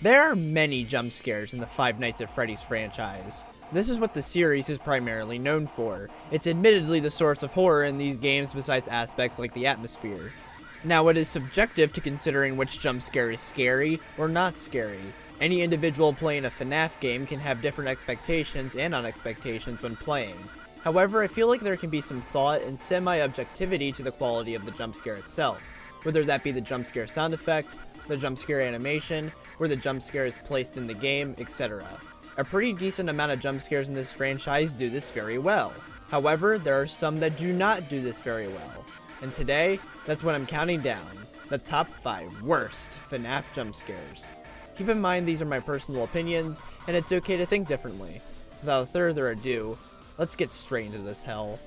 There are many jump scares in the Five Nights at Freddy's franchise. This is what the series is primarily known for. It's admittedly the source of horror in these games besides aspects like the atmosphere. Now, it is subjective to considering which jump scare is scary or not scary. Any individual playing a FNaF game can have different expectations and unexpectations when playing. However, I feel like there can be some thought and semi-objectivity to the quality of the jump scare itself, whether that be the jump scare sound effect, the jump scare animation, where the jump scare is placed in the game, etc. A pretty decent amount of jump scares in this franchise do this very well. However, there are some that do not do this very well. And today, that's what I'm counting down, the top 5 worst FNaF jump scares. Keep in mind these are my personal opinions, and it's okay to think differently. Without further ado, let's get straight into this hell.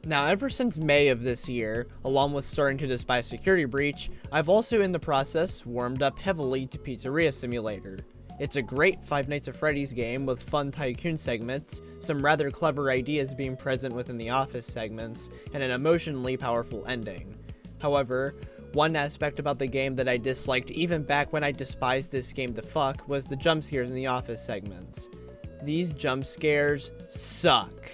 Now, ever since May of this year, along with starting to despise Security Breach, I've also in the process warmed up heavily to Pizzeria Simulator. It's a great Five Nights at Freddy's game with fun tycoon segments, some rather clever ideas being present within the office segments, and an emotionally powerful ending. However, one aspect about the game that I disliked even back when I despised this game to fuck was the jump scares in the office segments. These jump scares suck.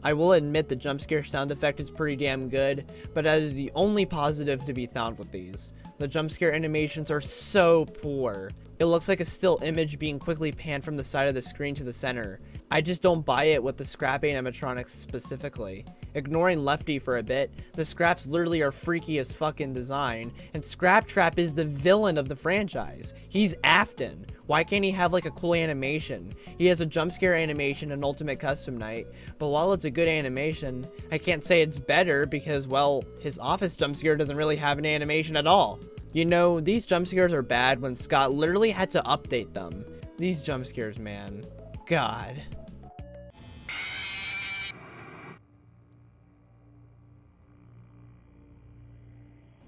I will admit the jump scare sound effect is pretty damn good, but that is the only positive to be found with these. The jump scare animations are so poor. It looks like a still image being quickly panned from the side of the screen to the center. I just don't buy it with the scrap animatronics specifically. Ignoring Lefty for a bit, the scraps literally are freaky as fucking design, and Scrap Trap is the villain of the franchise. He's Afton. Why can't he have like a cool animation? He has a jump scare animation in Ultimate Custom Night, but while it's a good animation, I can't say it's better because, well, his office jump scare doesn't really have an animation at all. You know, these jump scares are bad when Scott literally had to update them. These jump scares, man. God.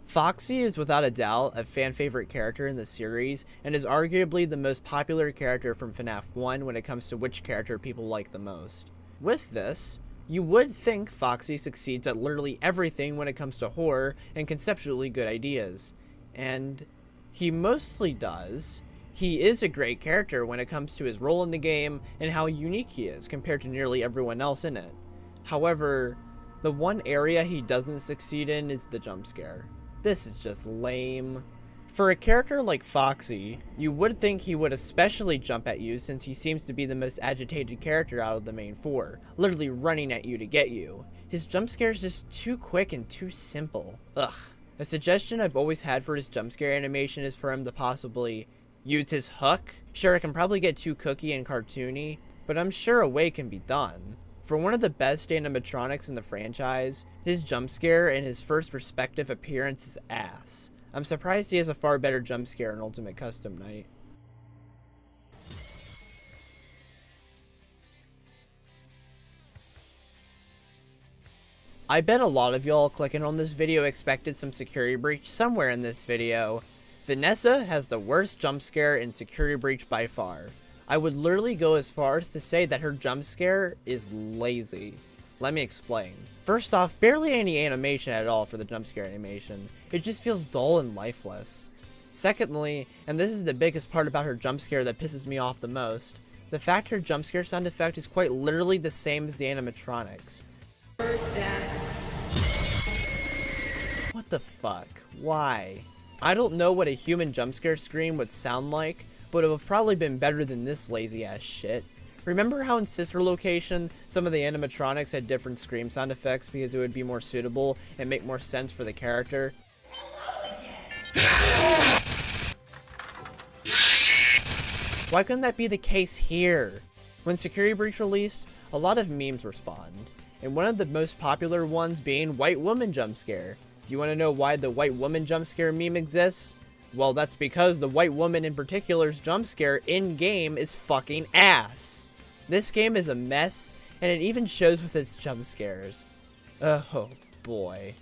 Foxy is without a doubt a fan favorite character in the series, and is arguably the most popular character from FNaF 1 when it comes to which character people like the most. With this, you would think Foxy succeeds at literally everything when it comes to horror and conceptually good ideas. And he mostly does. He is a great character when it comes to his role in the game and how unique he is compared to nearly everyone else in it. However, the one area he doesn't succeed in is the jump scare. This is just lame. For a character like Foxy, you would think he would especially jump at you since he seems to be the most agitated character out of the main 4, literally running at you to get you. His jump scare is just too quick and too simple. Ugh. A suggestion I've always had for his jump scare animation is for him to possibly use his hook. Sure, it can probably get too cookie and cartoony, but I'm sure a way can be done. For one of the best animatronics in the franchise, his jump scare and his first respective appearance is ass. I'm surprised he has a far better jump scare in Ultimate Custom Night. I bet a lot of y'all clicking on this video expected some Security Breach somewhere in this video. Vanessa has the worst jump scare in Security Breach by far. I would literally go as far as to say that her jump scare is lazy. Let me explain. First off, barely any animation at all for the jump scare animation. It just feels dull and lifeless. Secondly, and this is the biggest part about her jump scare that pisses me off the most, the fact her jump scare sound effect is quite literally the same as the animatronics. What the fuck? Why? I don't know what a human jump scare scream would sound like, but it would have probably been better than this lazy ass shit. Remember how in Sister Location, some of the animatronics had different scream sound effects because it would be more suitable and make more sense for the character? Why couldn't that be the case here? When Security Breach released, a lot of memes were spawned, and one of the most popular ones being White Woman Jump Scare. Do you want to know why the White Woman Jump Scare meme exists? Well, that's because the White Woman in particular's jump scare in-game is fucking ass. This game is a mess, and it even shows with its jump scares. Oh boy.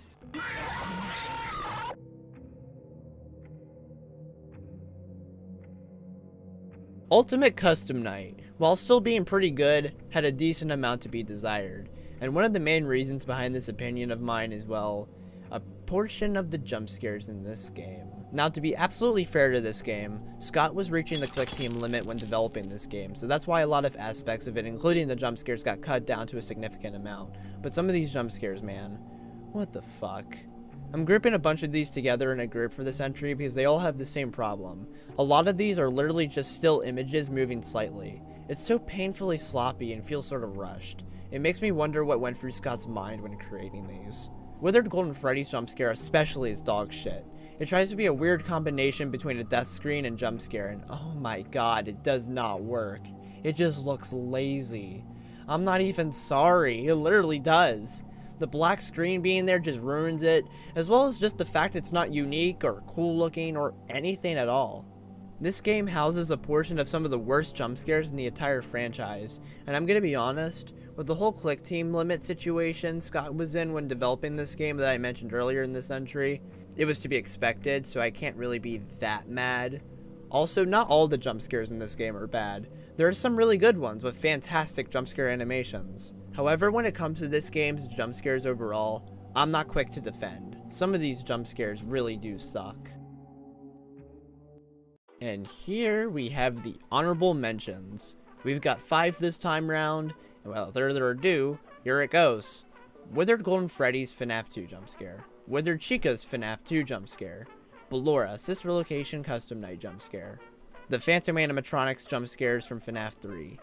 Ultimate Custom Night, while still being pretty good, had a decent amount to be desired. And one of the main reasons behind this opinion of mine is, well, portion of the jump scares in this game. Now, to be absolutely fair to this game, Scott was reaching the click team limit when developing this game, so that's why a lot of aspects of it, including the jump scares, got cut down to a significant amount. But some of these jump scares, man, what the fuck? I'm grouping a bunch of these together in a group for this entry because they all have the same problem. A lot of these are literally just still images moving slightly. It's so painfully sloppy and feels sort of rushed. It makes me wonder what went through Scott's mind when creating these. Withered Golden Freddy's jump scare especially is dog shit. It tries to be a weird combination between a death screen and jump scare, and oh my god, it does not work. It just looks lazy. I'm not even sorry, it literally does. The black screen being there just ruins it, as well as just the fact it's not unique or cool looking or anything at all. This game houses a portion of some of the worst jump scares in the entire franchise, and I'm gonna be honest, with the whole click team limit situation Scott was in when developing this game that I mentioned earlier in this entry, it was to be expected, so I can't really be that mad. Also, not all the jump scares in this game are bad. There are some really good ones with fantastic jump scare animations. However, when it comes to this game's jump scares overall, I'm not quick to defend. Some of these jump scares really do suck. And here we have the honorable mentions. We've got 5 this time round, and without further ado, here it goes. Withered Golden Freddy's FNaF 2 jump scare. Withered Chica's FNaF 2 jump scare. Ballora Sister Location Custom Night jump scare. The Phantom Animatronics jump scares from FNaF 3.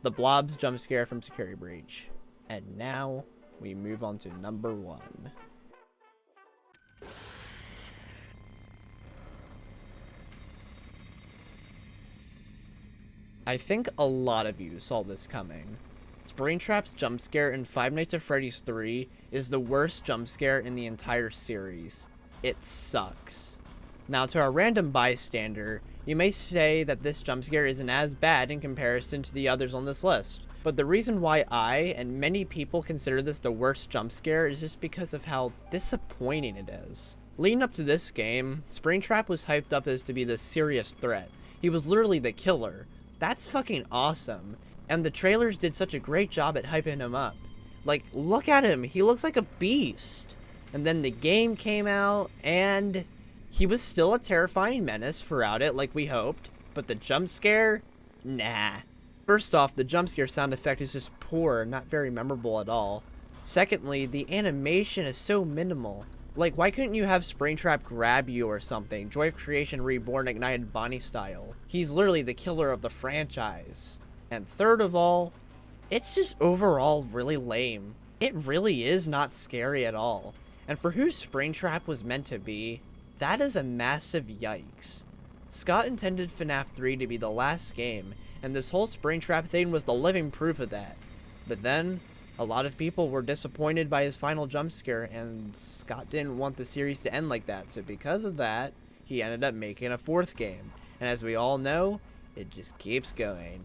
The Blobs jump scare from Security Breach. And now, we move on to number 1. I think a lot of you saw this coming. Springtrap's jump scare in Five Nights at Freddy's 3 is the worst jump scare in the entire series. It sucks. Now, to a random bystander, you may say that this jump scare isn't as bad in comparison to the others on this list. But the reason why I and many people consider this the worst jump scare is just because of how disappointing it is. Leading up to this game, Springtrap was hyped up as to be the serious threat. He was literally the killer. That's fucking awesome. And the trailers did such a great job at hyping him up. Like, look at him. He looks like a beast. And then the game came out, and he was still a terrifying menace throughout it, like we hoped. But the jump scare? Nah. First off, the jump scare sound effect is just poor, not very memorable at all. Secondly, the animation is so minimal. Like, why couldn't you have Springtrap grab you or something? Joy of Creation Reborn Ignited Bonnie style. He's literally the killer of the franchise. And third of all, it's just overall really lame. It really is not scary at all. And for who Springtrap was meant to be, that is a massive yikes. Scott intended FNaF 3 to be the last game, and this whole Springtrap thing was the living proof of that. But then, a lot of people were disappointed by his final jump scare, and Scott didn't want the series to end like that, so because of that, he ended up making a 4th game. And as we all know, it just keeps going.